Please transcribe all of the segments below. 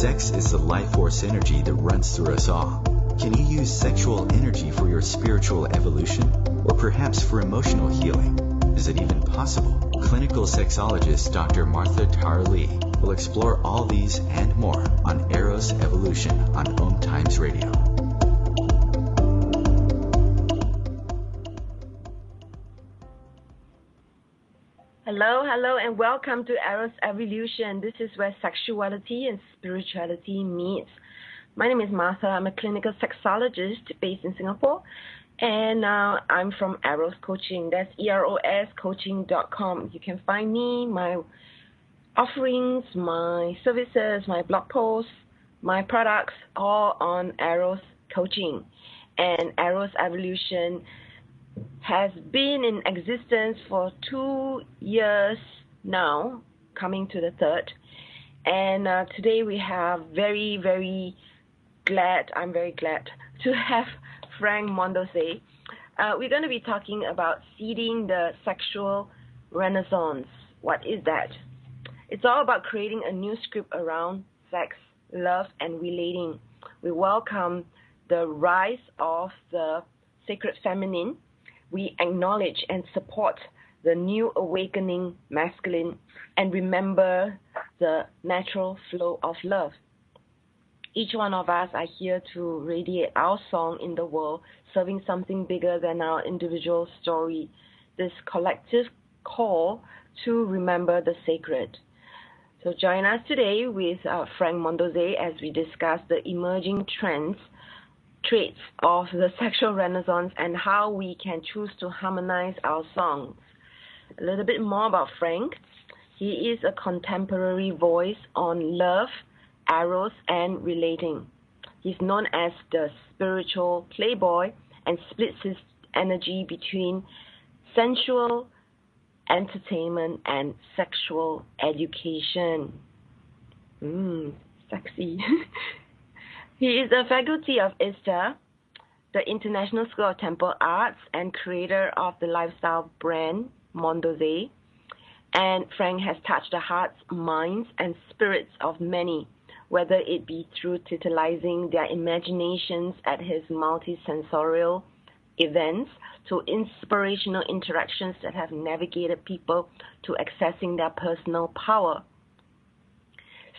Sex is the life force energy that runs through us all. Can you use sexual energy for your spiritual evolution? Or perhaps for emotional healing? Is it even possible? Clinical sexologist Dr. Martha Tarlee will explore all these and more on Eros Evolution on OMTimes Radio. Hello, and welcome to Eros Evolution. This is where sexuality and spirituality meets. My name is Martha. I'm a clinical sexologist based in Singapore, and I'm from Eros Coaching. That's EROS coaching.com. You can find me, my offerings, my services, my blog posts, my products, all on Eros Coaching. And Eros Evolution has been in existence for 2 years now, coming to the third. And today we have I'm very glad to have Frank Mondose. We're going to be talking about seeding the sexual renaissance. What is that? It's all about creating a new script around sex, love, and relating. We welcome the rise of the sacred feminine. We acknowledge and support the new awakening masculine and remember the natural flow of love. Each one of us are here to radiate our song in the world, serving something bigger than our individual story, this collective call to remember the sacred. So join us today with Frank Mondose as we discuss the emerging traits of the sexual renaissance and how we can choose to harmonize our songs. A little bit more about Frank. He is a contemporary voice on love, eros, and relating. He's known as the spiritual playboy and splits his energy between sensual entertainment and sexual education. Sexy. He is a faculty of ISTA, the International School of Temple Arts, and creator of the lifestyle brand Mondose. And Frank has touched the hearts, minds, and spirits of many, whether it be through tantalizing their imaginations at his multisensorial events to inspirational interactions that have navigated people to accessing their personal power.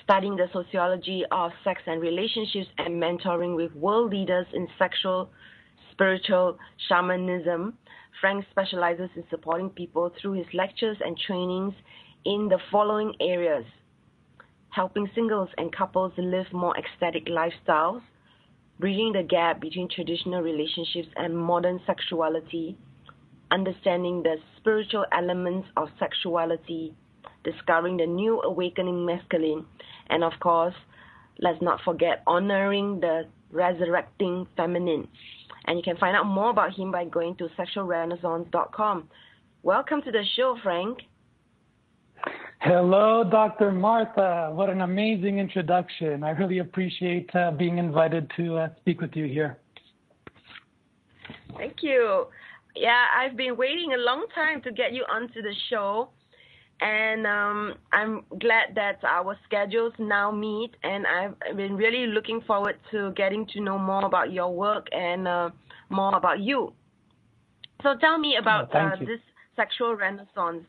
Studying the sociology of sex and relationships and mentoring with world leaders in sexual, spiritual shamanism, Frank specializes in supporting people through his lectures and trainings in the following areas: helping singles and couples live more ecstatic lifestyles, bridging the gap between traditional relationships and modern sexuality, understanding the spiritual elements of sexuality, discovering the new awakening masculine, and of course, let's not forget honoring the resurrecting feminine. And you can find out more about him by going to sexualrenaissance.com. Welcome to the show, Frank. Hello, Dr. Martha. What an amazing introduction. I really appreciate being invited to speak with you here. Thank you. Yeah, I've been waiting a long time to get you onto the show. And I'm glad that our schedules now meet, and I've been really looking forward to getting to know more about your work and more about you. So tell me about this sexual renaissance.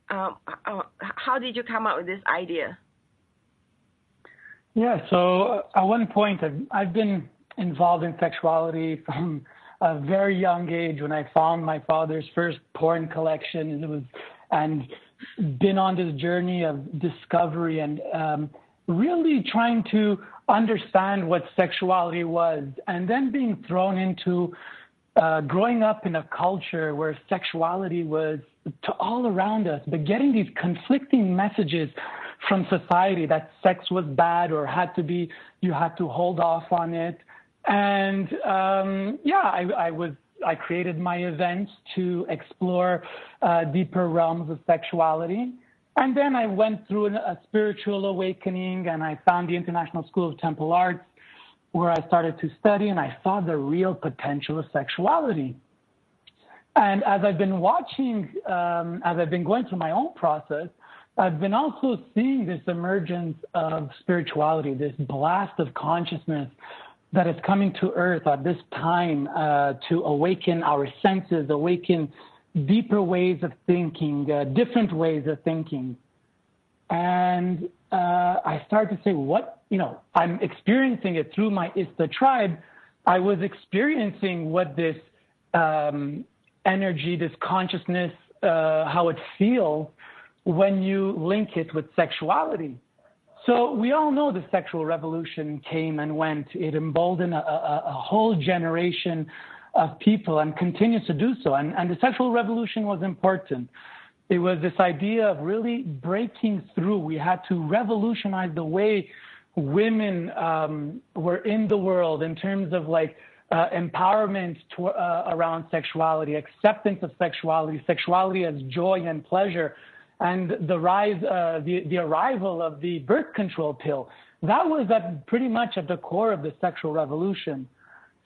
How did you come up with this idea? Yeah, so at one point, I've been involved in sexuality from a very young age when I found my father's first porn collection, and been on this journey of discovery and really trying to understand what sexuality was, and then being thrown into growing up in a culture where sexuality was to all around us, but getting these conflicting messages from society that sex was bad or you had to hold off on it. And I created my events to explore deeper realms of sexuality. And then I went through a spiritual awakening, and I found the International School of Temple Arts, where I started to study, and I saw the real potential of sexuality. And as I've been watching, as I've been going through my own process, I've been also seeing this emergence of spirituality, this blast of consciousness that is coming to Earth at this time to awaken our senses, awaken deeper ways of thinking, different ways of thinking. And I started to say, I'm experiencing it through my ISTA tribe. I was experiencing what this energy, this consciousness, how it feels when you link it with sexuality. So we all know the sexual revolution came and went. It emboldened a whole generation of people and continues to do so. And the sexual revolution was important. It was this idea of really breaking through. We had to revolutionize the way women were in the world in terms of empowerment around sexuality, acceptance of sexuality as joy and pleasure, and the rise, the arrival of the birth control pill. That was pretty much at the core of the sexual revolution.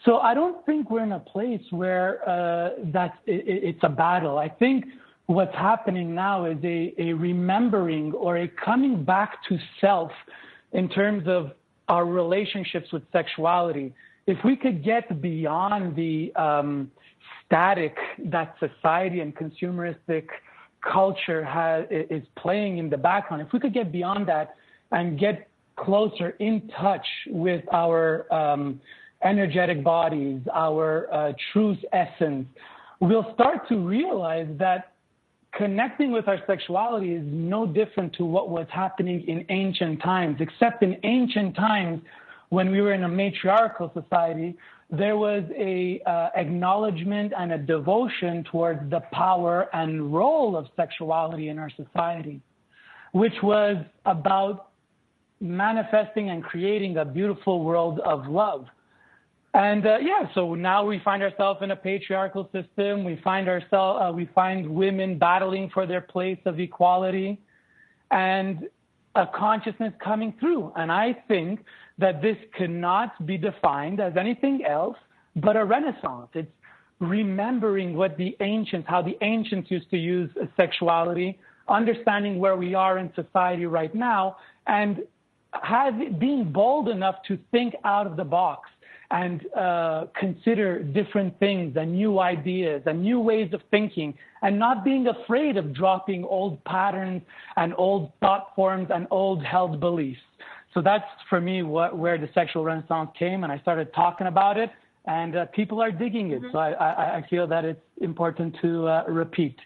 So I don't think we're in a place where it's a battle. I think what's happening now is a remembering or a coming back to self in terms of our relationships with sexuality. If we could get beyond the static that society and consumeristic culture is playing in the background, if we could get beyond that and get closer in touch with our energetic bodies, our truth essence, we'll start to realize that connecting with our sexuality is no different to what was happening in ancient times, except in ancient times when we were in a matriarchal society, there was a acknowledgement and a devotion towards the power and role of sexuality in our society, which was about manifesting and creating a beautiful world of love. And so now we find ourselves in a patriarchal system. We find women battling for their place of equality and a consciousness coming through. And I think that this cannot be defined as anything else but a renaissance. It's remembering how the ancients used to use sexuality, understanding where we are in society right now, and being bold enough to think out of the box and consider different things and new ideas and new ways of thinking, and not being afraid of dropping old patterns and old thought forms and old held beliefs. So that's, for me, where the sexual renaissance came, and I started talking about it, and people are digging it. Mm-hmm. So I feel that it's important to repeat.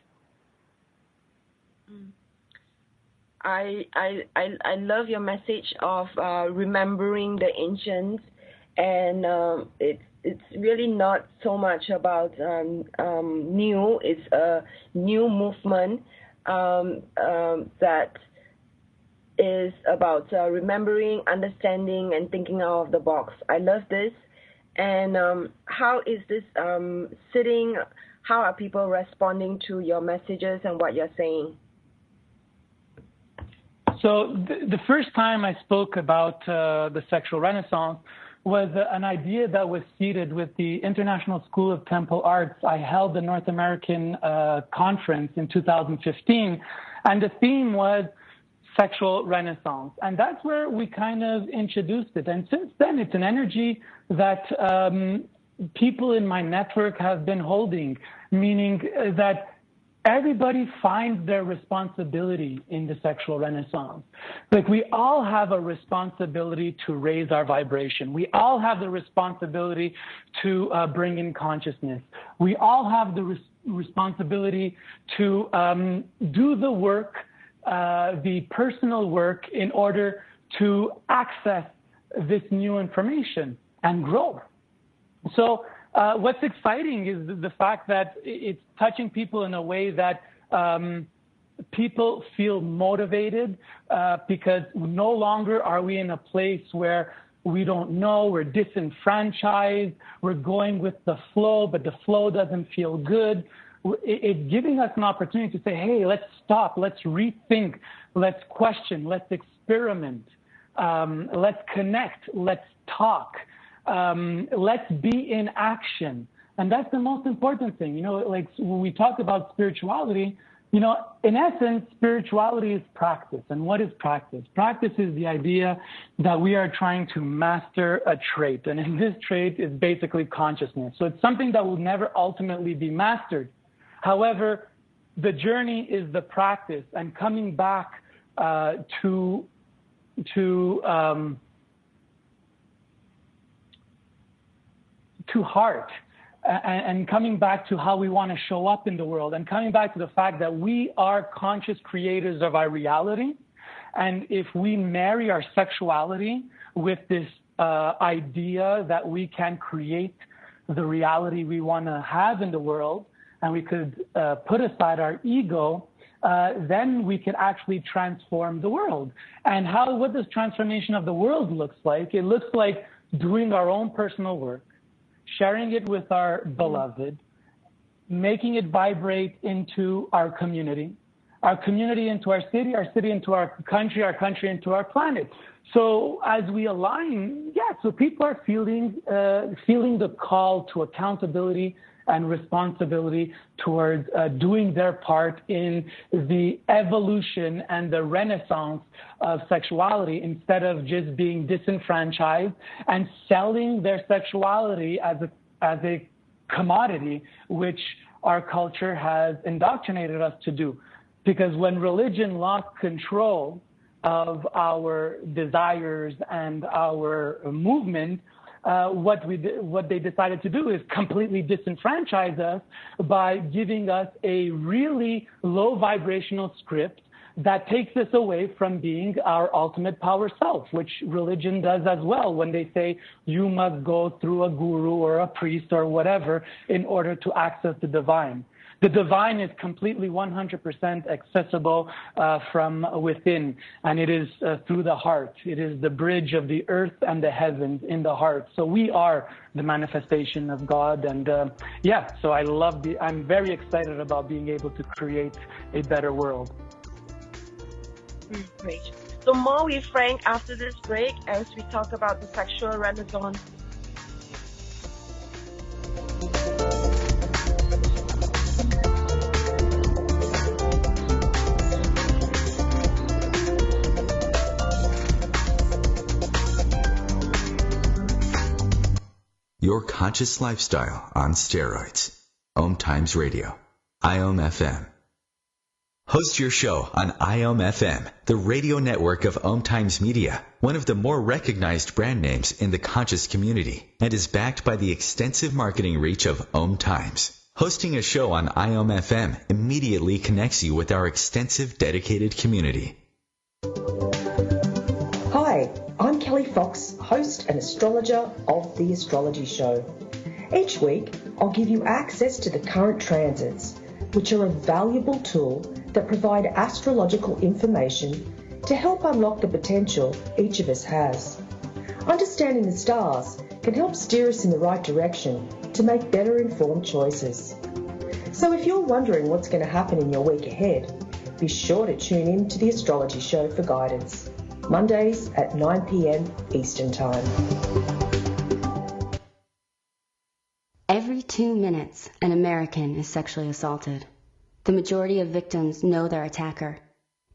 I love your message of remembering the ancients. And it's really not so much about new. It's a new movement that is about remembering, understanding, and thinking out of the box. I love this. And how is this sitting? How are people responding to your messages and what you're saying? So the first time I spoke about the sexual renaissance was an idea that was seeded with the International School of Temple Arts. I held the North American conference in 2015, and the theme was sexual renaissance. And that's where we kind of introduced it. And since then, it's an energy that people in my network have been holding, meaning that everybody finds their responsibility in the sexual renaissance. Like, we all have a responsibility to raise our vibration. We all have the responsibility to bring in consciousness. We all have the responsibility to do the work, the personal work, in order to access this new information and grow. So what's exciting is the fact that it's touching people in a way that people feel motivated because no longer are we in a place where we don't know, we're disenfranchised, we're going with the flow, but the flow doesn't feel good. It's giving us an opportunity to say, hey, let's stop, let's rethink, let's question, let's experiment, let's connect, let's talk. Let's be in action. And that's the most important thing. You know, like, when we talk about spirituality, In essence, spirituality is practice. And what is practice? Practice is the idea that we are trying to master a trait. And in this trait is basically consciousness. So it's something that will never ultimately be mastered. However, the journey is the practice and coming back to heart. And coming back to how we want to show up in the world, and coming back to the fact that we are conscious creators of our reality. And if we marry our sexuality with this idea that we can create the reality we want to have in the world, and we could put aside our ego, then we can actually transform the world. And what this transformation of the world looks like, it looks like doing our own personal work, sharing it with our beloved, making it vibrate into our community into our city into our country into our planet. So as we align, so people are feeling the call to accountability and responsibility towards doing their part in the evolution and the renaissance of sexuality, instead of just being disenfranchised and selling their sexuality as a commodity, which our culture has indoctrinated us to do. Because when religion lost control of our desires and our movement, what they decided to do is completely disenfranchise us by giving us a really low vibrational script that takes us away from being our ultimate power self, which religion does as well when they say you must go through a guru or a priest or whatever in order to access the divine. The divine is completely 100% accessible from within, and it is through the heart. It is the bridge of the earth and the heavens in the heart. So we are the manifestation of God, and so I'm very excited about being able to create a better world. Great. So more with Frank after this break as we talk about the sexual renaissance. Your conscious lifestyle on steroids. OMTimes Radio. IOM FM. Host your show on IOM FM, the radio network of OMTimes Media, one of the more recognized brand names in the conscious community, and is backed by the extensive marketing reach of OMTimes. Hosting a show on IOM FM immediately connects you with our extensive dedicated community. Hi, I'm Kelly Fox, host and astrologer of The Astrology Show. Each week, I'll give you access to the current transits, which are a valuable tool that provide astrological information to help unlock the potential each of us has. Understanding the stars can help steer us in the right direction to make better informed choices. So if you're wondering what's going to happen in your week ahead, be sure to tune in to The Astrology Show for guidance. Mondays at 9 p.m. Eastern Time. Every 2 minutes, an American is sexually assaulted. The majority of victims know their attacker.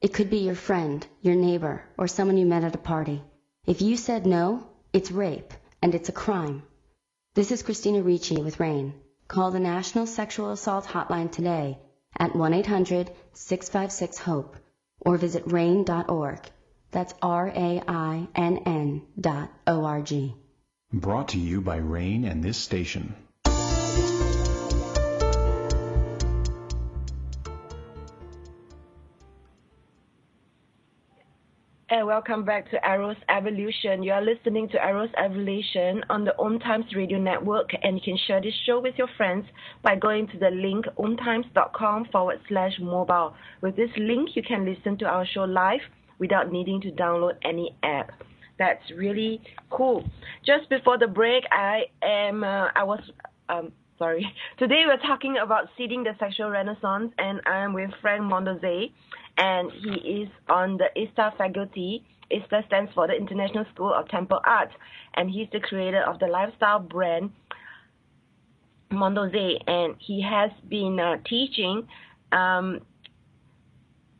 It could be your friend, your neighbor, or someone you met at a party. If you said no, it's rape, and it's a crime. This is Christina Ricci with RAIN. Call the National Sexual Assault Hotline today at 1-800-656-HOPE or visit RAIN.org. That's RAINN.org. Brought to you by RAIN and this station. And welcome back to Eros Evolution. You are listening to Eros Evolution on the OMTimes Radio Network, and you can share this show with your friends by going to the link omtimes.com/mobile. With this link, you can listen to our show live without needing to download any app. That's really cool. Just before the break, today we're talking about seeding the sexual renaissance, and I'm with Frank Mondoze, and he is on the ISTA faculty. ISTA stands for the International School of Temple Art, and he's the creator of the lifestyle brand Mondoze, and he has been teaching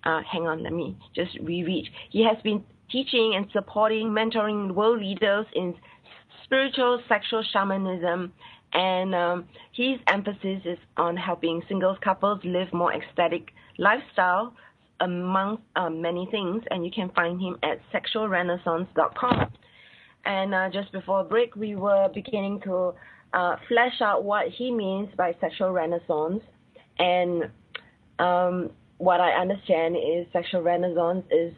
hang on, let me just reread. He has been teaching and supporting, mentoring world leaders in spiritual sexual shamanism, and his emphasis is on helping singles couples live more ecstatic lifestyle among many things, and you can find him at sexualrenaissance.com. And just before break, we were beginning to flesh out what he means by sexual renaissance. And what I understand is sexual renaissance is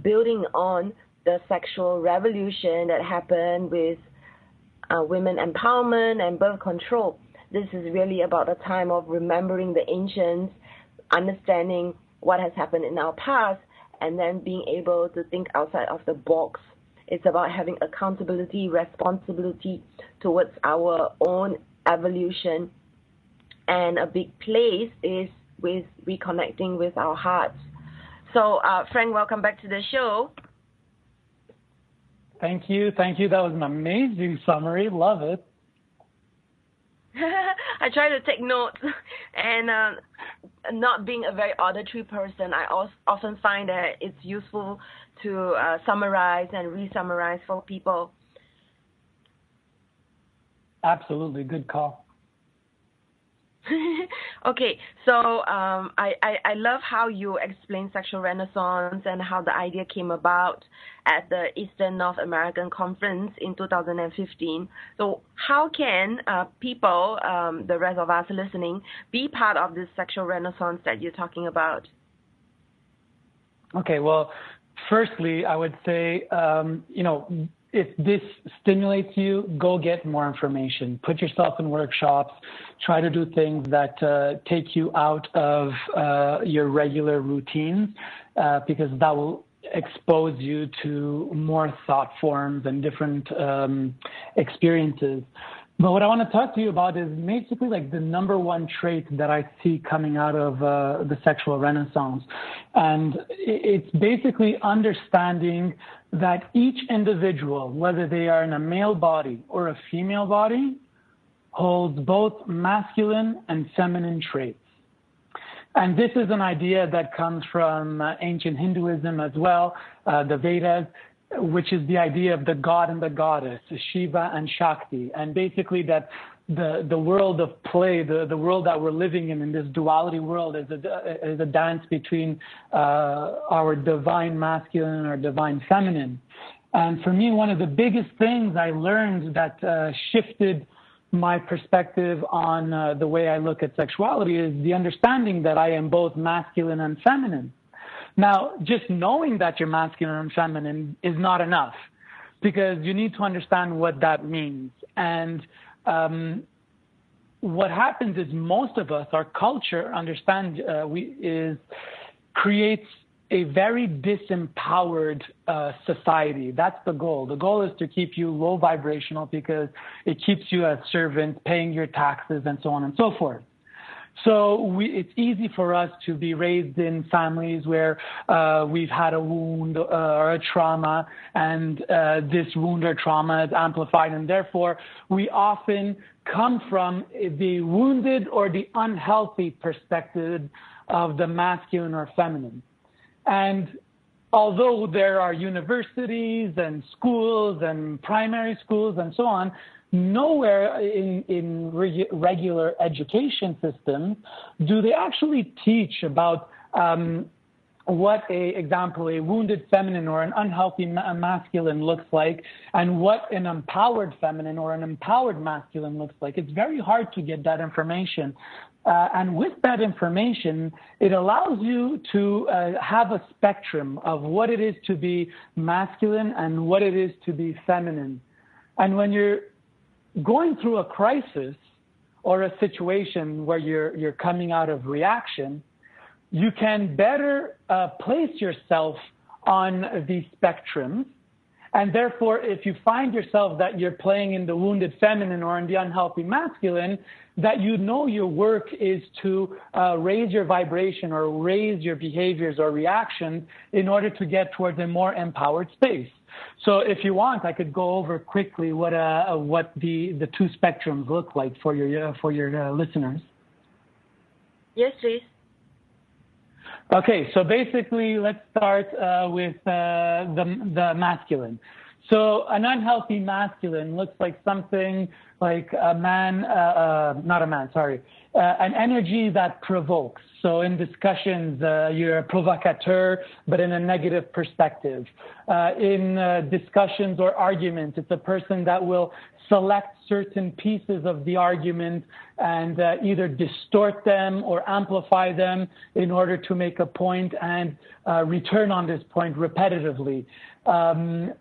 building on the sexual revolution that happened with women empowerment and birth control. This is really about a time of remembering the ancients, understanding what has happened in our past, and then being able to think outside of the box. It's about having accountability, responsibility towards our own evolution. And a big place is with reconnecting with our hearts. So, Frank, welcome back to the show. Thank you. That was an amazing summary. Love it. I try to take notes, and not being a very auditory person, I often find that it's useful to summarize and re-summarize for people. Absolutely. Good call. Okay, so I love how you explain sexual renaissance and how the idea came about at the Eastern North American Conference in 2015. So how can people, the rest of us listening, be part of this sexual renaissance that you're talking about? Okay, well, firstly, I would say, if this stimulates you, go get more information. Put yourself in workshops. Try to do things that take you out of your regular routines, because that will expose you to more thought forms and different experiences. But what I want to talk to you about is basically like the number one trait that I see coming out of the sexual renaissance. And it's basically understanding that each individual, whether they are in a male body or a female body, holds both masculine and feminine traits. And this is an idea that comes from ancient Hinduism as well, the Vedas, which is the idea of the god and the goddess, Shiva and Shakti. And basically that the world of play, the world that we're living in this duality world, is a dance between our divine masculine and our divine feminine. And for me, one of the biggest things I learned that shifted my perspective on the way I look at sexuality is the understanding that I am both masculine and feminine. Now, just knowing that you're masculine and feminine is not enough, because you need to understand what that means. And what happens is most of us, our culture, creates a very disempowered society. That's the goal. The goal is to keep you low vibrational because it keeps you as servants, paying your taxes, and so on and so forth. So it's easy for us to be raised in families where we've had a wound or a trauma, and this wound or trauma is amplified, and therefore we often come from the wounded or the unhealthy perspective of the masculine or feminine. And although there are universities and schools and primary schools and so on, nowhere in regular education systems do they actually teach about what a wounded feminine or an unhealthy masculine looks like, and what an empowered feminine or an empowered masculine looks like. It's very hard to get that information. And with that information, it allows you to have a spectrum of what it is to be masculine and what it is to be feminine. And when you're going through a crisis or a situation where you're coming out of reaction, you can better place yourself on these spectrums. And therefore, if you find yourself that you're playing in the wounded feminine or in the unhealthy masculine, that you know your work is to raise your vibration or raise your behaviors or reactions in order to get towards a more empowered space. So if you want, I could go over quickly what the two spectrums look like for your listeners. Yes, please. Okay, so basically, let's start with the masculine. So an unhealthy masculine looks like something like a man, not a man, sorry, an energy that provokes. So in discussions, you're a provocateur, but in a negative perspective. In discussions or arguments, it's a person that will select certain pieces of the argument and either distort them or amplify them in order to make a point and return on this point repetitively.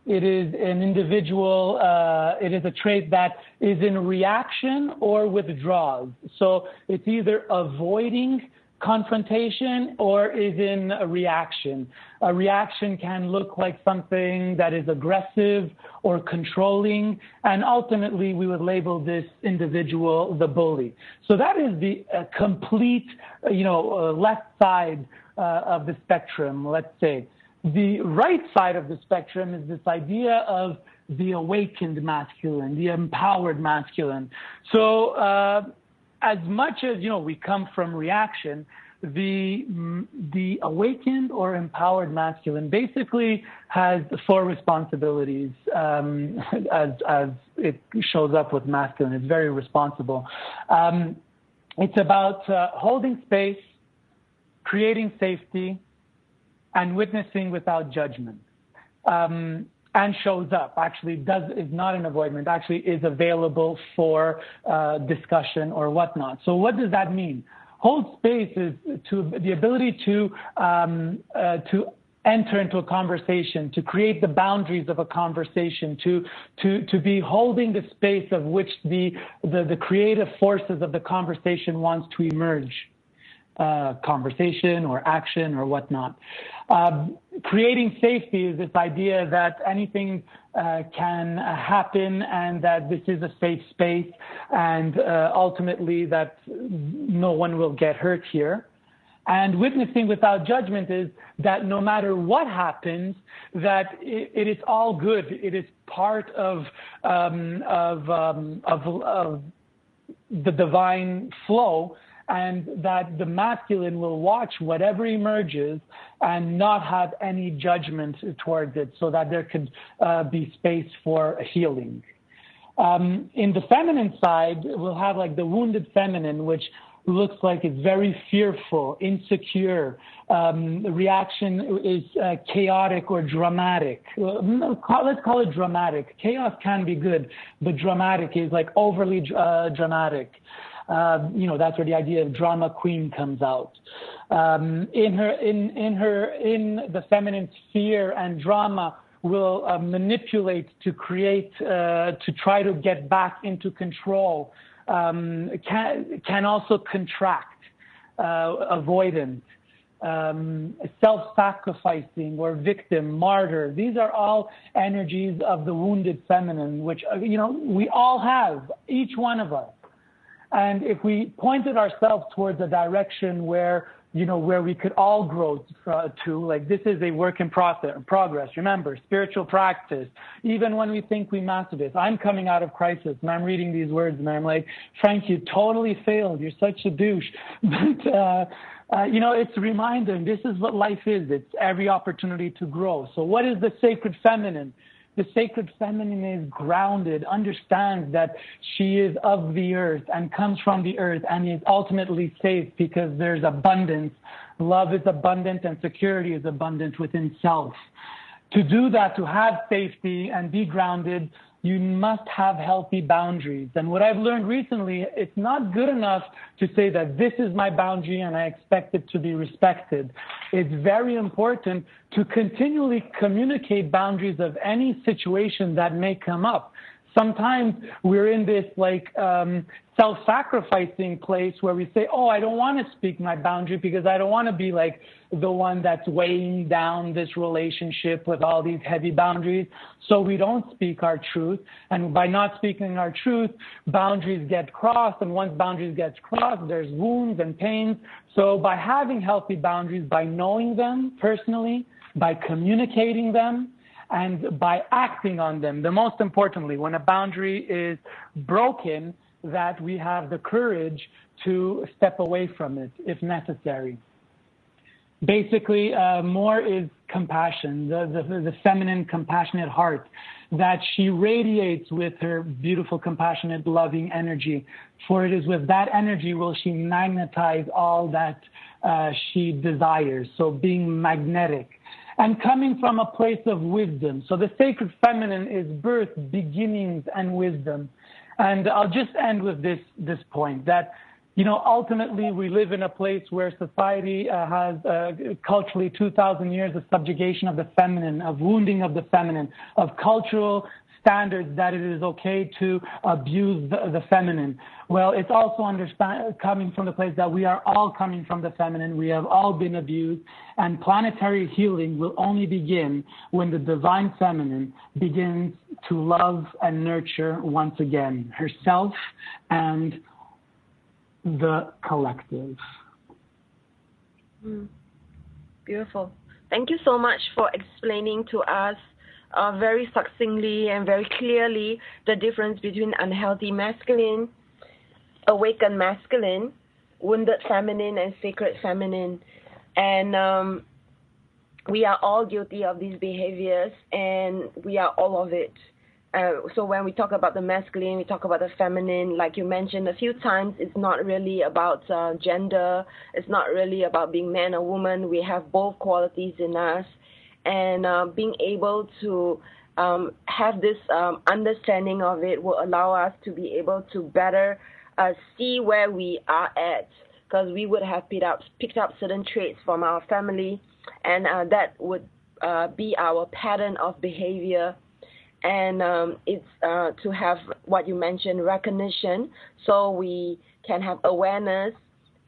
It is an individual, it is a trait that is in reaction or withdraws. So it's either avoiding confrontation or is in a reaction. A reaction can look like something that is aggressive or controlling, and ultimately we would label this individual the bully. So that is the complete, left side of the spectrum, let's say. The right side of the spectrum is this idea of the awakened masculine, the empowered masculine. So as much as, we come from reaction, the awakened or empowered masculine basically has 4 responsibilities as it shows up with masculine. It's very responsible. It's about holding space, creating safety, and witnessing without judgment. And shows up, actually is not an avoidment, actually is available for discussion or whatnot. So what does that mean? Hold space is the ability to enter into a conversation, to create the boundaries of a conversation, to be holding the space of which the creative forces of the conversation wants to emerge. Conversation or action or whatnot. Creating safety is this idea that anything can happen and that this is a safe space and ultimately that no one will get hurt here. And witnessing without judgment is that no matter what happens, that it is all good. It is part of the divine flow, and that the masculine will watch whatever emerges and not have any judgment towards it, so that there could be space for healing. In the feminine side, we'll have like the wounded feminine, which looks like it's very fearful, insecure. The reaction is chaotic or dramatic. Let's call it dramatic. Chaos can be good, but dramatic is like overly dramatic. That's where the idea of drama queen comes out. In the feminine sphere, and drama will manipulate to create, to try to get back into control. Can also contract, avoidant, self-sacrificing or victim, martyr. These are all energies of the wounded feminine, which, we all have, each one of us. And if we pointed ourselves towards a direction where we could all grow to, like, this is a work in progress. Remember, spiritual practice. Even when we think we mastered this, I'm coming out of crisis and I'm reading these words and I'm like, Frank, you totally failed. You're such a douche. But, it's a reminder. This is what life is. It's every opportunity to grow. So what is the sacred feminine? The sacred feminine is grounded, understands that she is of the earth and comes from the earth and is ultimately safe because there's abundance. Love is abundant and security is abundant within self. To do that, to have safety and be grounded, you must have healthy boundaries. And what I've learned recently, it's not good enough to say that this is my boundary and I expect it to be respected. It's very important to continually communicate boundaries of any situation that may come up. Sometimes we're in this self-sacrificing place where we say, I don't want to speak my boundary because I don't want to be like the one that's weighing down this relationship with all these heavy boundaries. So we don't speak our truth. And by not speaking our truth, boundaries get crossed. And once boundaries get crossed, there's wounds and pains. So by having healthy boundaries, by knowing them personally, by communicating them, and by acting on them. The most importantly, when a boundary is broken, that we have the courage to step away from it if necessary. basically, more is compassion, the feminine, compassionate heart that she radiates with her beautiful, compassionate, loving energy. For it is with that energy will she magnetize all that she desires. So being magnetic and coming from a place of wisdom. So the sacred feminine is birth, beginnings, and wisdom. And I'll just end with this point that, you know, ultimately we live in a place where society has culturally 2,000 years of subjugation of the feminine, of wounding of the feminine, of cultural standards that it is okay to abuse the feminine. Well, it's also coming from the place that we are all coming from the feminine. We have all been abused, and planetary healing will only begin when the divine feminine begins to love and nurture once again herself and the collective. Beautiful. Thank you so much for explaining to us very succinctly and very clearly the difference between unhealthy masculine, awakened masculine, wounded feminine, and sacred feminine. And we are all guilty of these behaviors, and we are all of it. So when we talk about the masculine, we talk about the feminine, like you mentioned a few times, it's not really about gender. It's not really about being man or woman. We have both qualities in us. And being able to have this understanding of it will allow us to be able to better see where we are at, because we would have picked up certain traits from our family, and that would be our pattern of behavior. And it's to have what you mentioned, recognition, so we can have awareness,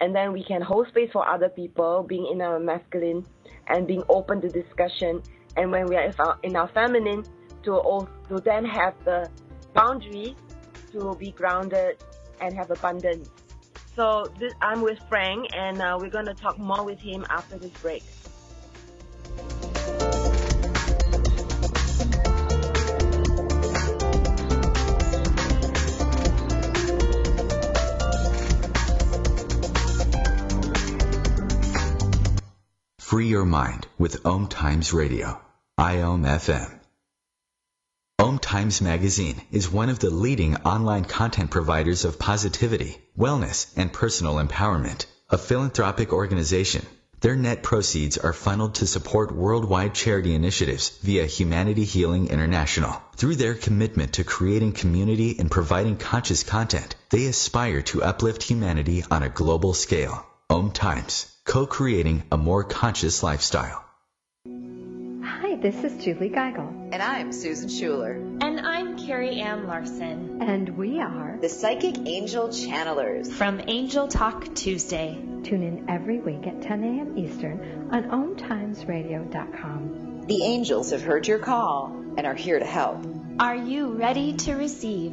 and then we can hold space for other people, being in our masculine and being open to discussion. And when we are in our feminine, to then have the boundaries to be grounded and have abundance. So I'm with Frank, and we're going to talk more with him after this break. Free your mind with OMTimes Radio, IOM FM. OMTimes Magazine is one of the leading online content providers of positivity, wellness, and personal empowerment, a philanthropic organization. Their net proceeds are funneled to support worldwide charity initiatives via Humanity Healing International. Through their commitment to creating community and providing conscious content, they aspire to uplift humanity on a global scale. OMTimes, co-creating a more conscious lifestyle. Hi, this is Julie Geigel. And I'm Susan Schuler. And I'm Carrie Ann Larson. And we are the Psychic Angel Channelers from Angel Talk Tuesday. Tune in every week at 10 a.m. Eastern on OMTimesRadio.com. The angels have heard your call and are here to help. Are you ready to receive?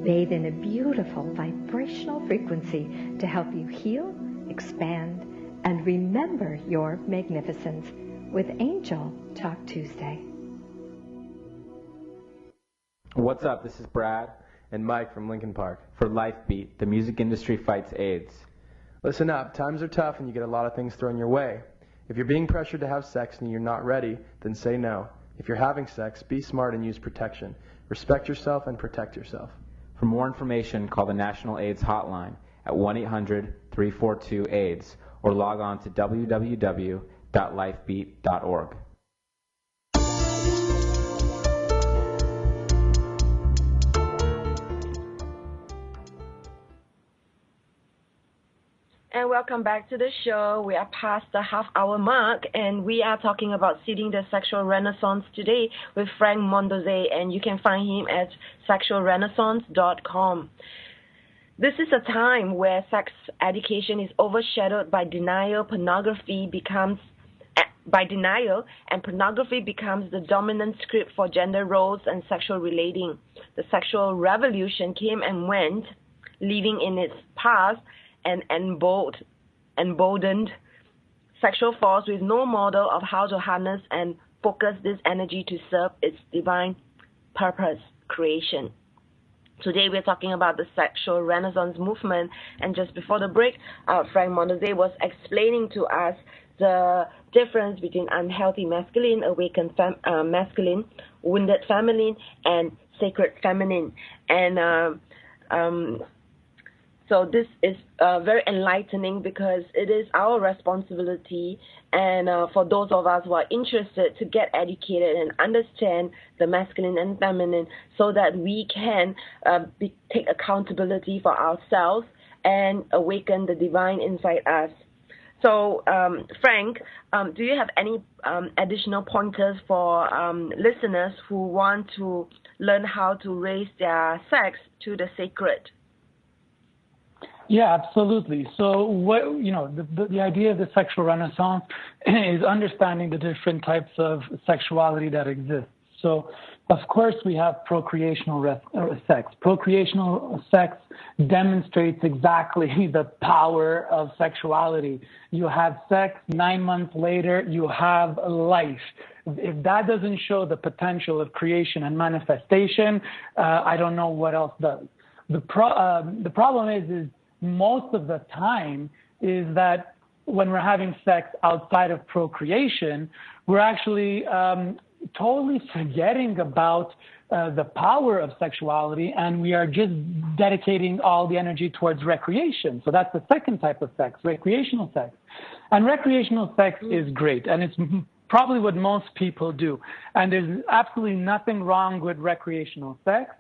Bathe in a beautiful vibrational frequency to help you heal, expand, and remember your magnificence with Angel Talk Tuesday. What's up? This is Brad and Mike from Lincoln Park for LifeBeat, the music industry fights AIDS. Listen up, times are tough and you get a lot of things thrown your way. If you're being pressured to have sex and you're not ready, then say no. If you're having sex, be smart and use protection. Respect yourself and protect yourself. For more information, call the National AIDS Hotline at 1-800-342-AIDS or log on to www.lifebeat.org. And welcome back to the show. We are past the half-hour mark, and we are talking about seeding the sexual renaissance today with Frank Mondose, and you can find him at sexualrenaissance.com. This is a time where sex education is overshadowed by denial. Pornography becomes the dominant script for gender roles and sexual relating. The sexual revolution came and went, leaving in its past an emboldened sexual force with no model of how to harness and focus this energy to serve its divine purpose, creation. Today we're talking about the sexual renaissance movement, and just before the break, Frank Mondose was explaining to us the difference between unhealthy masculine, awakened masculine, wounded feminine, and sacred feminine. And so this is very enlightening, because it is our responsibility, and for those of us who are interested, to get educated and understand the masculine and feminine, so that we can take accountability for ourselves and awaken the divine inside us. So, Frank, do you have any additional pointers for listeners who want to learn how to raise their sex to the sacred? Yeah, absolutely. So the idea of the sexual renaissance is understanding the different types of sexuality that exist. So, of course, we have procreational sex. Procreational sex demonstrates exactly the power of sexuality. You have sex, 9 months later, you have life. If that doesn't show the potential of creation and manifestation, I don't know what else does. The problem is most of the time is that when we're having sex outside of procreation, we're actually totally forgetting about the power of sexuality, and we are just dedicating all the energy towards recreation. So that's the second type of sex, recreational sex. And recreational sex is great, and it's probably what most people do. And there's absolutely nothing wrong with recreational sex.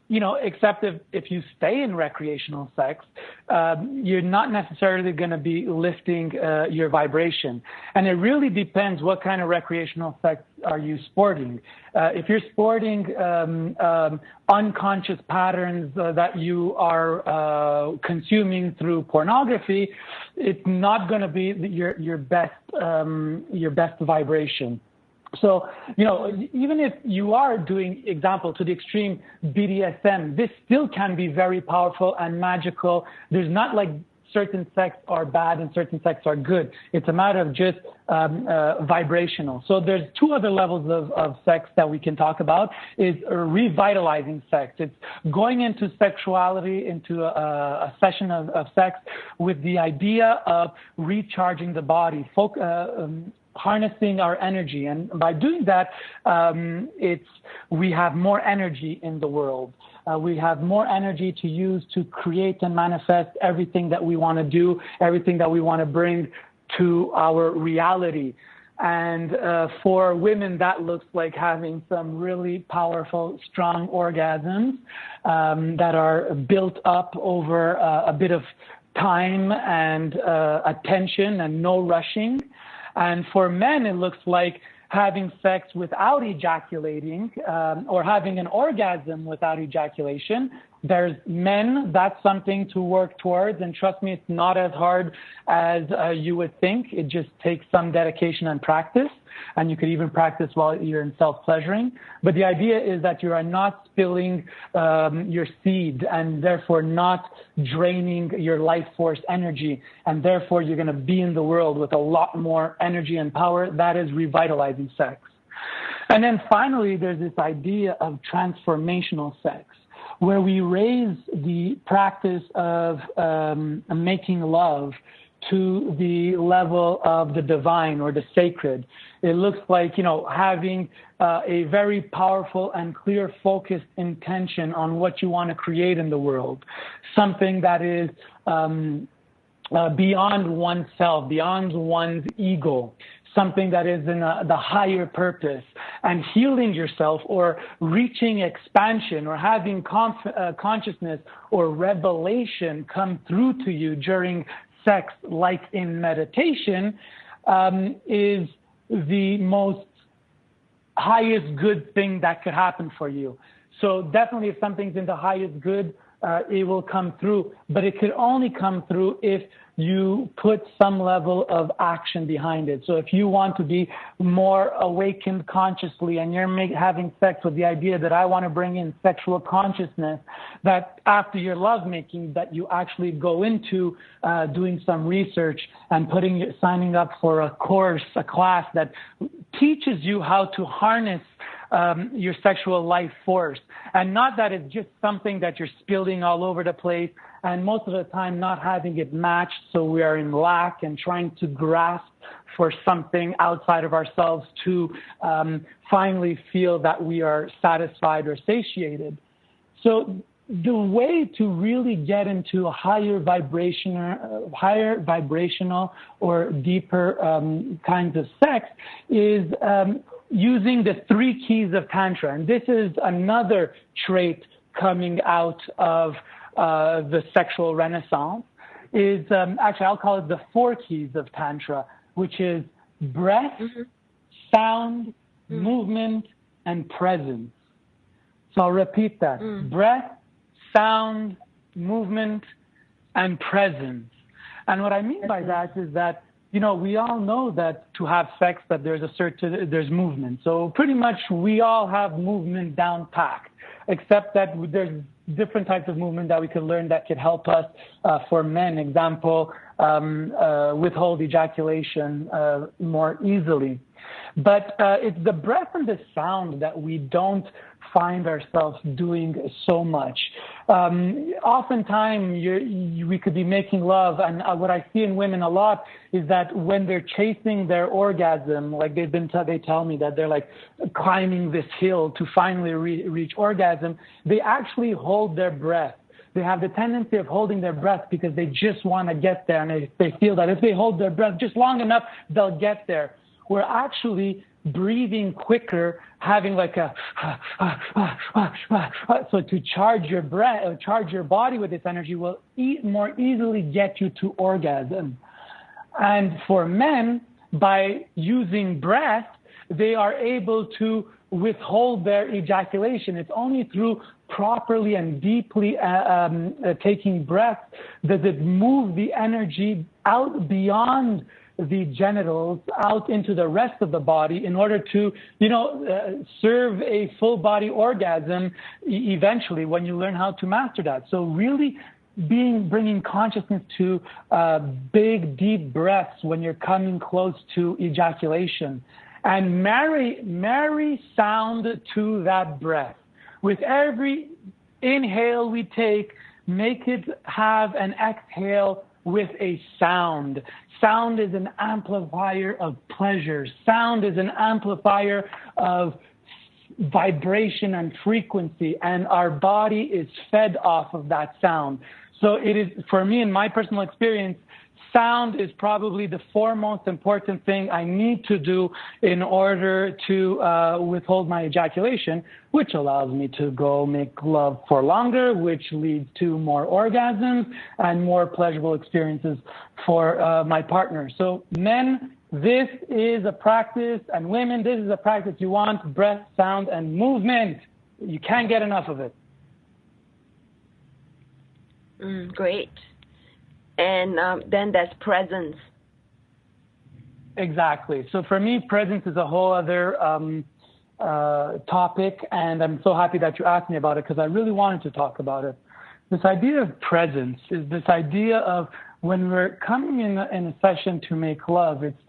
Except if you stay in recreational sex, you're not necessarily going to be lifting your vibration. And it really depends what kind of recreational sex are you sporting. If you're sporting unconscious patterns that you are consuming through pornography, it's not going to be your best vibration. So, even if you are doing, example, to the extreme BDSM, this still can be very powerful and magical. There's not like certain sex are bad and certain sex are good. It's a matter of just vibrational. So there's two other levels of sex that we can talk about, is revitalizing sex. It's going into sexuality, into a session of sex with the idea of recharging the body, harnessing our energy. And by doing that, we have more energy in the world. We have more energy to use to create and manifest everything that we want to do, everything that we want to bring to our reality. And for women, that looks like having some really powerful, strong orgasms that are built up over a bit of time and attention and no rushing. And for men, it looks like having sex without ejaculating or having an orgasm without ejaculation. There's men, that's something to work towards. And trust me, it's not as hard as you would think. It just takes some dedication and practice. And you could even practice while you're in self-pleasuring. But the idea is that you are not spilling your seed and therefore not draining your life force energy. And therefore, you're going to be in the world with a lot more energy and power. That is revitalizing sex. And then finally, there's this idea of transformational sex, where we raise the practice of making love to the level of the divine or the sacred. It looks like, having a very powerful and clear focused intention on what you want to create in the world, something that is beyond oneself, beyond one's ego, something that is in the higher purpose, and healing yourself or reaching expansion or having consciousness or revelation come through to you during sex, like in meditation, is the most highest good thing that could happen for you. So definitely if something's in the highest good, it will come through, but it could only come through if you put some level of action behind it. So if you want to be more awakened consciously and you're having sex with the idea that I want to bring in sexual consciousness, that after your lovemaking, that you actually go into doing some research and signing up for a course, a class that teaches you how to harness your sexual life force. And not that it's just something that you're spilling all over the place, and most of the time not having it matched, so we are in lack and trying to grasp for something outside of ourselves to finally feel that we are satisfied or satiated. So the way to really get into a higher vibrational or deeper kinds of sex is using the 3 keys of Tantra. And this is another trait coming out of the sexual renaissance, is actually I'll call it the 4 keys of Tantra, which is breath, sound, movement, and presence. So I'll repeat that. Breath, sound, movement, and presence. And what I mean by that is that, you know, we all know that to have sex, that there's movement. So pretty much we all have movement down packed, except that there's different types of movement that we could learn that could help us. For men, example, withhold ejaculation more easily. But it's the breath and the sound that we don't find ourselves doing so much. Oftentimes, we could be making love, and what I see in women a lot is that when they're chasing their orgasm, like they tell me that they're like climbing this hill to finally reach orgasm, they actually hold their breath. They have the tendency of holding their breath because they just want to get there, and they feel that if they hold their breath just long enough, they'll get there. We're actually breathing quicker, having like a so to charge your breath, charge your body with this energy will more easily get you to orgasm. And for men, by using breath, they are able to withhold their ejaculation. It's only through properly and deeply taking breath does it move the energy out beyond the genitals, out into the rest of the body in order to, serve a full body orgasm eventually when you learn how to master that. So really bringing consciousness to big, deep breaths when you're coming close to ejaculation, and marry sound to that breath. With every inhale we take, make it have an exhale with a sound. Sound is an amplifier of pleasure. Sound is an amplifier of vibration and frequency, and our body is fed off of that sound. So it is, for me, in my personal experience, sound is probably the foremost important thing I need to do in order to withhold my ejaculation, which allows me to go make love for longer, which leads to more orgasms and more pleasurable experiences for my partner. So men, this is a practice, and women, this is a practice you want: breath, sound, and movement. You can't get enough of it. Great. And then there's presence. Exactly. So for me, presence is a whole other topic, and I'm so happy that you asked me about it because I really wanted to talk about it. This idea of presence is this idea of when we're coming in a session to make love, it's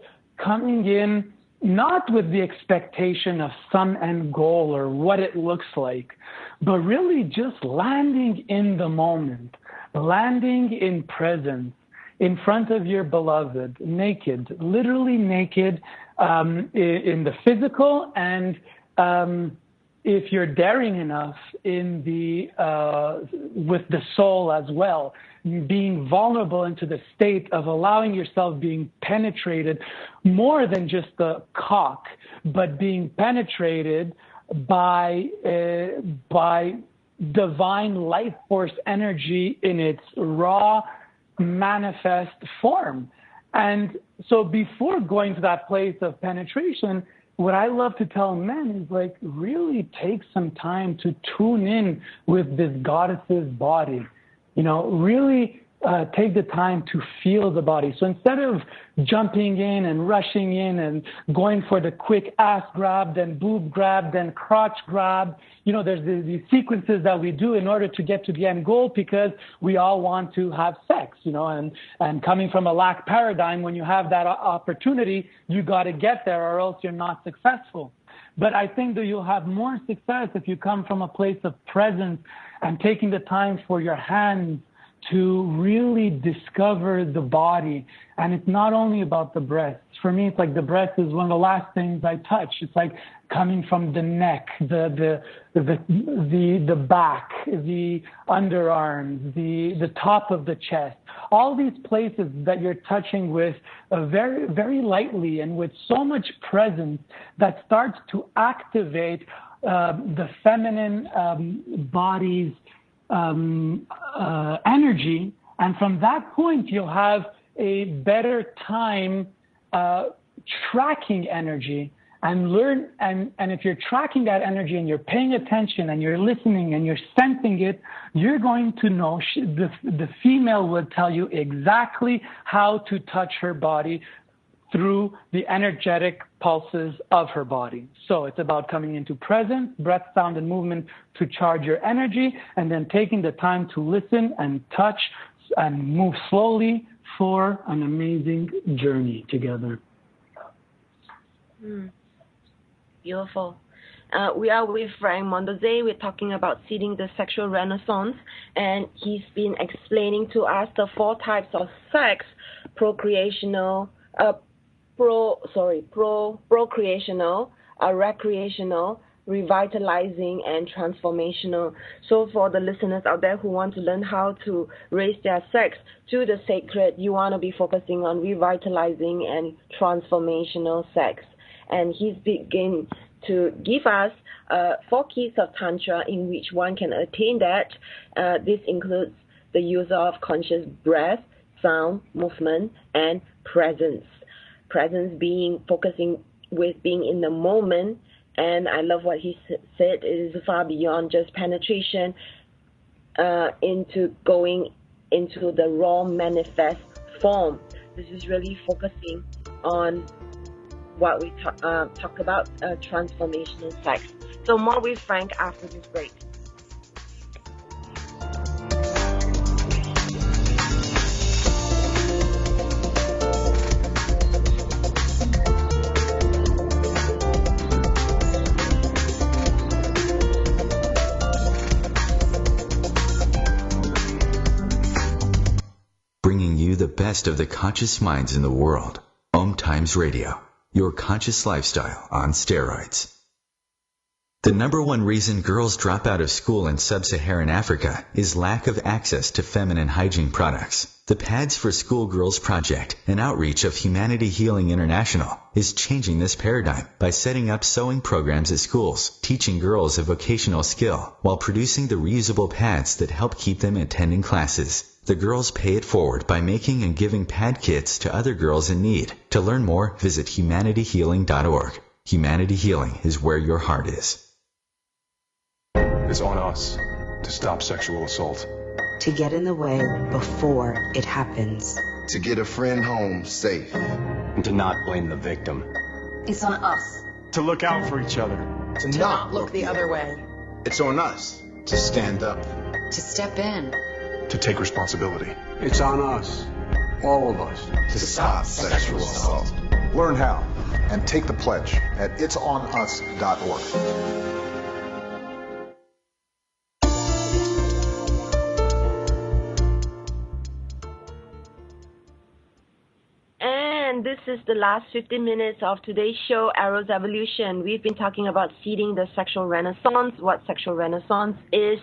coming in not with the expectation of some end goal or what it looks like, but really just landing in the moment, landing in presence, in front of your beloved, naked, literally naked, in the physical, and if you're daring enough, in the with the soul as well, being vulnerable into the state of allowing yourself being penetrated more than just the cock, but being penetrated by divine life force energy in its raw manifest form. And so before going to that place of penetration, what I love to tell men is, like, really take some time to tune in with this goddess's body. Really take the time to feel the body. So instead of jumping in and rushing in and going for the quick ass grab, then boob grab, then crotch grab, there's these sequences that we do in order to get to the end goal because we all want to have sex, and coming from a lack paradigm, when you have that opportunity, you got to get there or else you're not successful. But I think that you'll have more success if you come from a place of presence and taking the time for your hands to really discover the body. And it's not only about the breasts. For me, it's like the breast is one of the last things I touch. It's like coming from the neck, the back, the underarms, the top of the chest. All these places that you're touching with very, very lightly and with so much presence that starts to activate the feminine body's energy, and from that point you'll have a better time tracking energy and learn. And if you're tracking that energy and you're paying attention and you're listening and you're sensing it, you're going to know. The female will tell you exactly how to touch her body through the energetic pulses of her body. So it's about coming into presence, breath, sound, and movement to charge your energy, and then taking the time to listen and touch and move slowly for an amazing journey together. Beautiful. We are with Frank Mondoze. We're talking about seeding the sexual renaissance, and he's been explaining to us the 4 types of sex: procreational, recreational, revitalizing, and transformational. So for the listeners out there who want to learn how to raise their sex to the sacred, you want to be focusing on revitalizing and transformational sex. And he's beginning to give us 4 keys of Tantra in which one can attain that. This includes the use of conscious breath, sound, movement, and presence. Presence being focusing with being in the moment. And I love what he said. It is far beyond just penetration into going into the raw manifest form. This is really focusing on what we talk about, transformational sex. So more with Frank after this break. Bringing you the best of the conscious minds in the world. OMTimes Radio. Your conscious lifestyle on steroids. The number one reason girls drop out of school in sub-Saharan Africa is lack of access to feminine hygiene products. The Pads for Schoolgirls Project, an outreach of Humanity Healing International, is changing this paradigm by setting up sewing programs at schools, teaching girls a vocational skill, while producing the reusable pads that help keep them attending classes. The girls pay it forward by making and giving pad kits to other girls in need. To learn more, visit humanityhealing.org. Humanity Healing is where your heart is. It's on us to stop sexual assault. To get in the way before it happens. To get a friend home safe. And to not blame the victim. It's on us. To look out for each other. To not look the other way. It's on us to stand up. To step in. To take responsibility. It's on us, all of us, to stop sexual assault. Learn how and take the pledge at itsonus.org. And this is the last 15 minutes of today's show, Arrow's Evolution. We've been talking about seeding the sexual renaissance, what sexual renaissance is.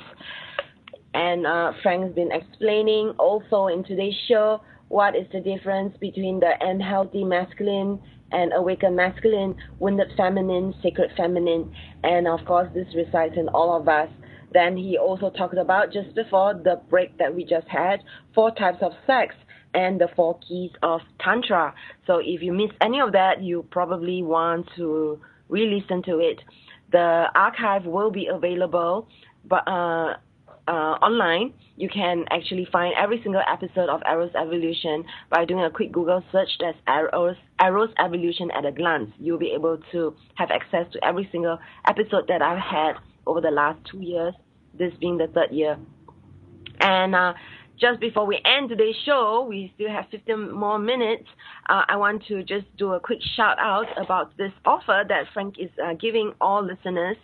And Frank's been explaining also in today's show what is the difference between the unhealthy masculine and awakened masculine, wounded feminine, sacred feminine. And of course, this resides in all of us. Then he also talked about, just before the break that we just had, 4 types of sex and the 4 keys of Tantra. So if you missed any of that, you probably want to re-listen to it. The archive will be available, but online. You can actually find every single episode of Arrow's Evolution by doing a quick Google search. That's Arrow's Evolution at a glance. You'll be able to have access to every single episode that I've had over the last 2 years, this being the 3rd year. And just before we end today's show, we still have 15 more minutes. I want to just do a quick shout out about this offer that Frank is giving all listeners.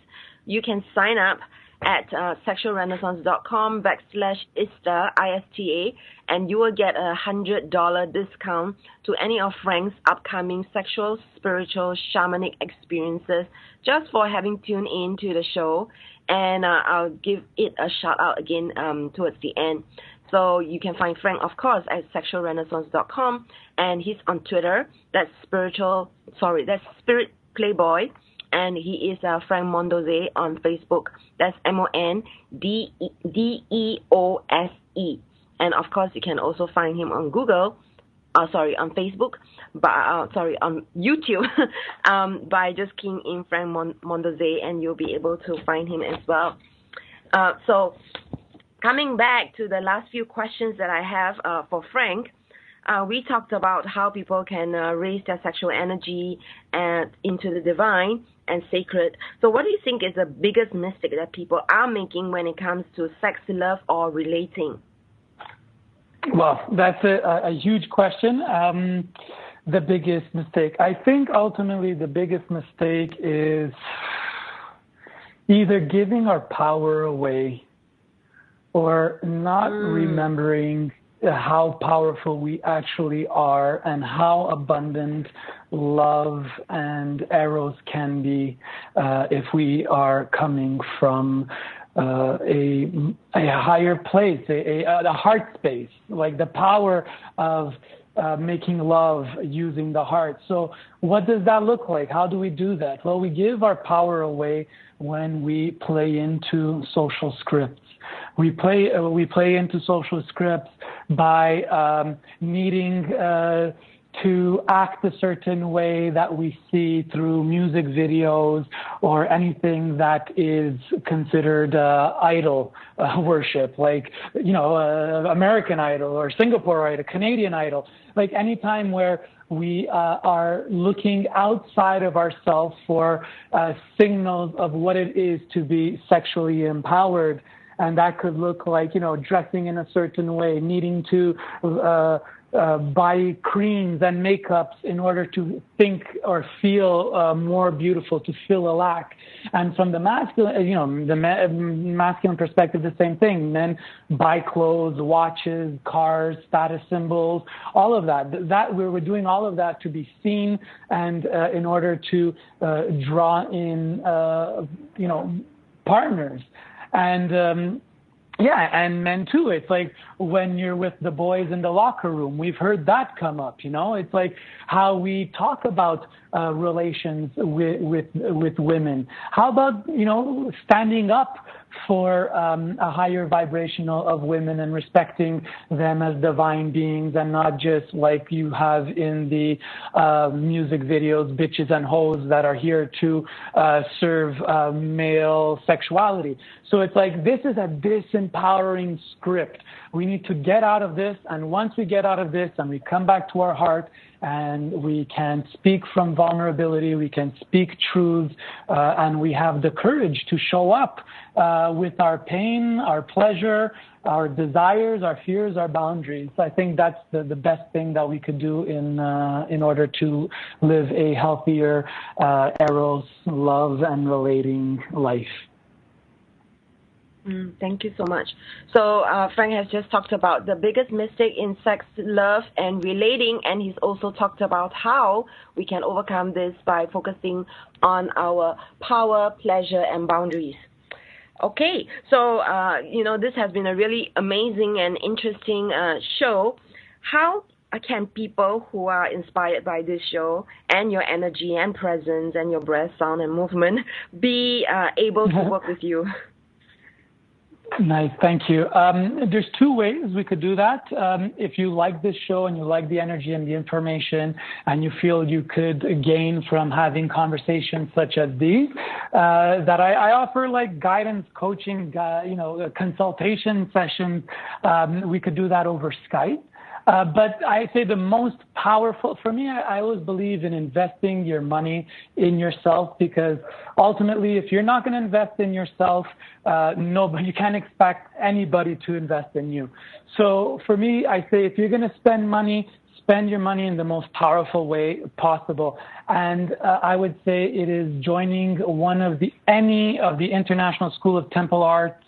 You can sign up at sexualrenaissance.com/ISTA, ISTA, and you will get a $100 discount to any of Frank's upcoming sexual, spiritual, shamanic experiences just for having tuned in to the show. And I'll give it a shout out again towards the end. So you can find Frank, of course, at sexualrenaissance.com, and he's on Twitter. That's Spirit Playboy. And he is Frank Mondose on Facebook. That's MONDEOSE. And of course, you can also find him on on Facebook, on YouTube, by just keying in Frank Mondose, and you'll be able to find him as well. So coming back to the last few questions that I have for Frank, we talked about how people can raise their sexual energy into the divine and sacred. So what do you think is the biggest mistake that people are making when it comes to sex, love, or relating? Well, that's a huge question. The biggest mistake. I think ultimately the biggest mistake is either giving our power away or not remembering how powerful we actually are and how abundant love and eros can be if we are coming from a higher place, a heart space, like the power of making love using the heart. So what does that look like? How do we do that? Well, we give our power away when we play into social scripts. We play into social scripts by needing to act a certain way that we see through music videos or anything that is considered idol worship, like, American Idol or Singapore Idol, Canadian Idol, like any time where we are looking outside of ourselves for signals of what it is to be sexually empowered. And that could look like, dressing in a certain way, needing to buy creams and makeups in order to think or feel more beautiful, to fill a lack. And from the masculine, masculine perspective, the same thing. Men buy clothes, watches, cars, status symbols, all of that. That we're doing all of that to be seen and in order to draw in, partners. And and men too. It's like when you're with the boys in the locker room, we've heard that come up, It's like how we talk about relations with women. How about, standing up for a higher vibrational of women and respecting them as divine beings and not just like you have in the music videos, bitches and hoes that are here to serve male sexuality. So it's like this is a disempowering script. We need to get out of this, and once we get out of this and we come back to our heart and we can speak from vulnerability, we can speak truths, and we have the courage to show up with our pain, our pleasure, our desires, our fears, our boundaries. I think that's the best thing that we could do in order to live a healthier eros, love, and relating life. Thank you so much. So Frank has just talked about the biggest mistake in sex, love, and relating, and he's also talked about how we can overcome this by focusing on our power, pleasure, and boundaries. Okay, so, this has been a really amazing and interesting show. How can people who are inspired by this show and your energy and presence and your breath, sound, and movement be able to work with you? Nice, thank you. There's two ways we could do that. If you like this show and you like the energy and the information and you feel you could gain from having conversations such as these, that I offer like guidance, coaching, consultation sessions. We could do that over Skype. But I say the most powerful, for me, I always believe in investing your money in yourself, because ultimately, if you're not going to invest in yourself, you can't expect anybody to invest in you. So for me, I say if you're going to spend money, spend your money in the most powerful way possible. And I would say it is joining any of the International School of Temple Arts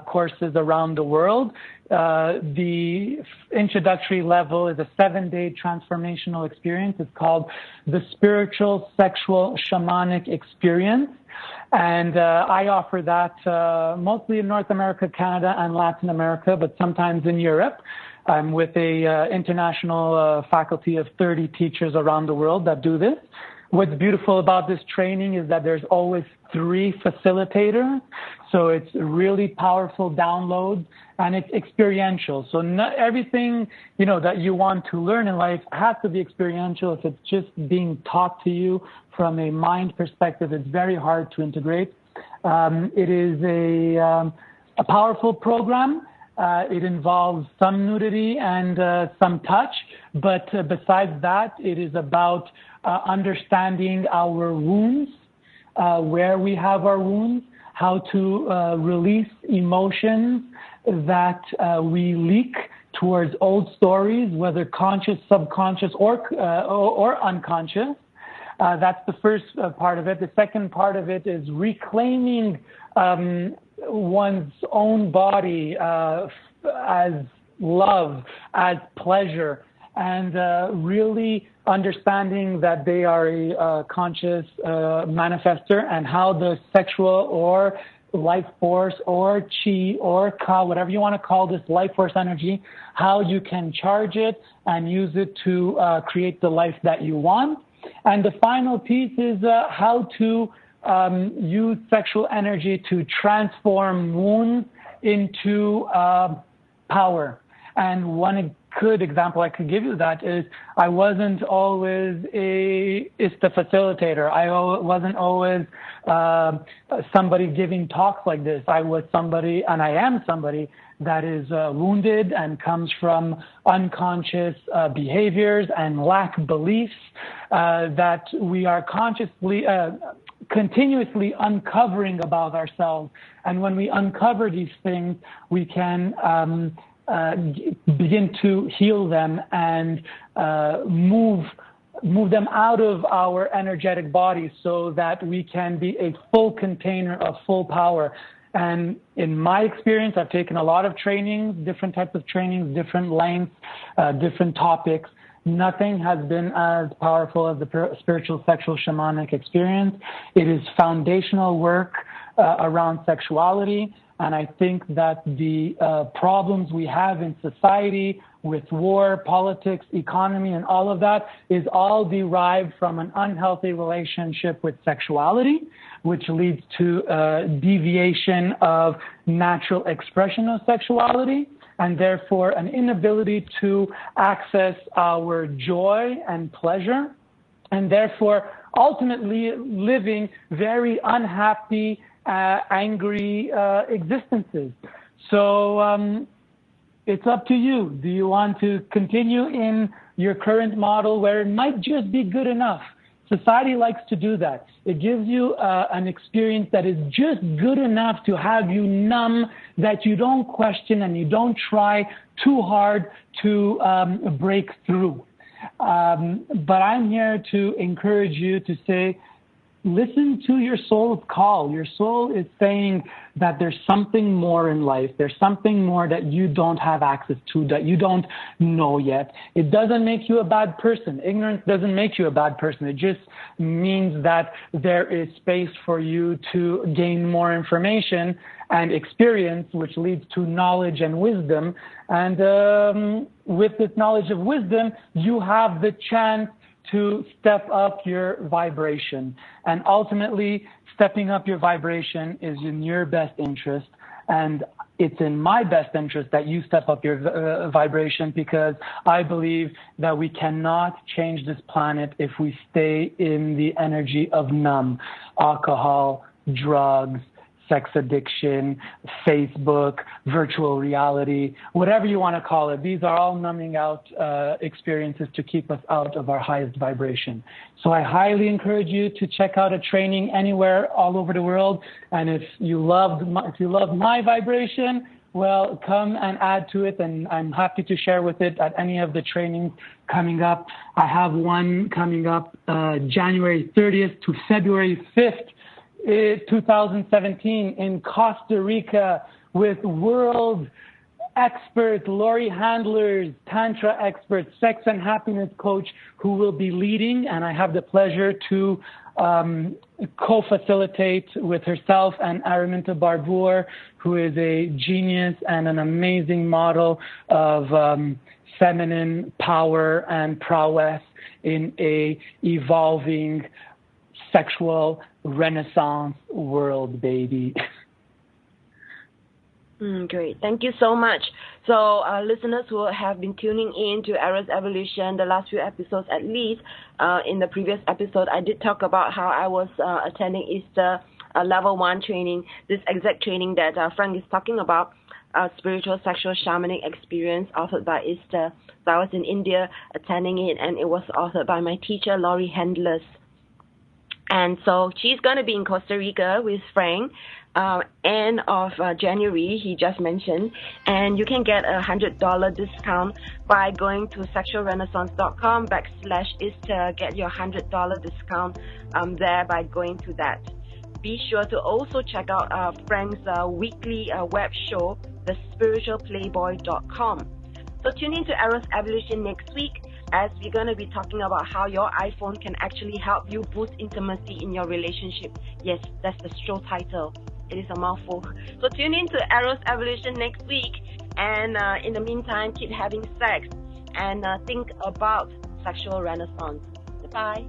courses around the world. The introductory level is a 7-day transformational experience. It's called the Spiritual Sexual Shamanic Experience. And I offer that mostly in North America, Canada, and Latin America, but sometimes in Europe. I'm with a international faculty of 30 teachers around the world that do this. What's beautiful about this training is that there's always 3 facilitators. So it's really powerful downloads, and it's experiential. So not everything, that you want to learn in life has to be experiential. If it's just being taught to you from a mind perspective, it's very hard to integrate. It is a powerful program. It involves some nudity and some touch, but besides that, it is about understanding our wounds, where we have our wounds, how to release emotions that we leak towards old stories, whether conscious, subconscious, or unconscious. That's the first part of it. The second part of it is reclaiming one's own body as love, as pleasure, and really understanding that they are a conscious manifester, and how the sexual or life force or chi or ka, whatever you want to call this life force energy, how you can charge it and use it to create the life that you want. And the final piece is how to use sexual energy to transform wounds into power. And one good example I could give you that is I wasn't always a facilitator. I wasn't always somebody giving talks like this. I was somebody, and I am somebody, that is wounded and comes from unconscious behaviors and lack beliefs that we are consciously continuously uncovering about ourselves. And when we uncover these things, we can begin to heal them and move them out of our energetic bodies, so that we can be a full container of full power. And in my experience, I've taken a lot of trainings, different types of trainings, different lengths, different topics. Nothing has been as powerful as the spiritual sexual shamanic experience. It is foundational work around sexuality. And I think that the problems we have in society with war, politics, economy, and all of that is all derived from an unhealthy relationship with sexuality, which leads to deviation of natural expression of sexuality, and therefore an inability to access our joy and pleasure, and therefore ultimately living very unhappy, angry existences. So it's up to you. Do you want to continue in your current model where it might just be good enough? Society likes to do that. It gives you an experience that is just good enough to have you numb, that you don't question and you don't try too hard to break through. But I'm here to encourage you to say, listen to your soul's call. Your soul is saying that there's something more in life. There's something more that you don't have access to, that you don't know yet. It doesn't make you a bad person. Ignorance doesn't make you a bad person. It just means that there is space for you to gain more information and experience, which leads to knowledge and wisdom. And with this knowledge of wisdom, you have the chance to step up your vibration. And ultimately, stepping up your vibration is in your best interest. And it's in my best interest that you step up your vibration, because I believe that we cannot change this planet if we stay in the energy of numb. Alcohol, drugs, sex addiction, Facebook, virtual reality, whatever you want to call it. These are all numbing out experiences to keep us out of our highest vibration. So I highly encourage you to check out a training anywhere all over the world. And if you love my vibration, well, come and add to it, and I'm happy to share with it at any of the trainings coming up. I have one coming up January 30th to February 5th, 2017 in Costa Rica with world experts, Lori Handlers, Tantra experts, sex and happiness coach who will be leading, and I have the pleasure to co-facilitate with herself and Araminta Barbour, who is a genius and an amazing model of feminine power and prowess in a evolving sexual renaissance world, baby. Great. Thank you so much. So listeners who have been tuning in to Eros Evolution, the last few episodes at least, in the previous episode, I did talk about how I was attending Easter level 1 training, this exact training that Frank is talking about, spiritual sexual shamanic experience authored by Easter. So I was in India attending it, and it was authored by my teacher, Lori Handlers. And so she's going to be in Costa Rica with Frank end of January, he just mentioned. And you can get a $100 discount by going to sexualrenaissance.com/Easter. Get your $100 discount there by going to that. Be sure to also check out Frank's weekly web show, thespiritualplayboy.com. So tune in to Eros Evolution next week, as we're going to be talking about how your iPhone can actually help you boost intimacy in your relationship. Yes, that's the show title. It is a mouthful. So tune in to Eros Evolution next week. And in the meantime, keep having sex and think about sexual renaissance. Goodbye.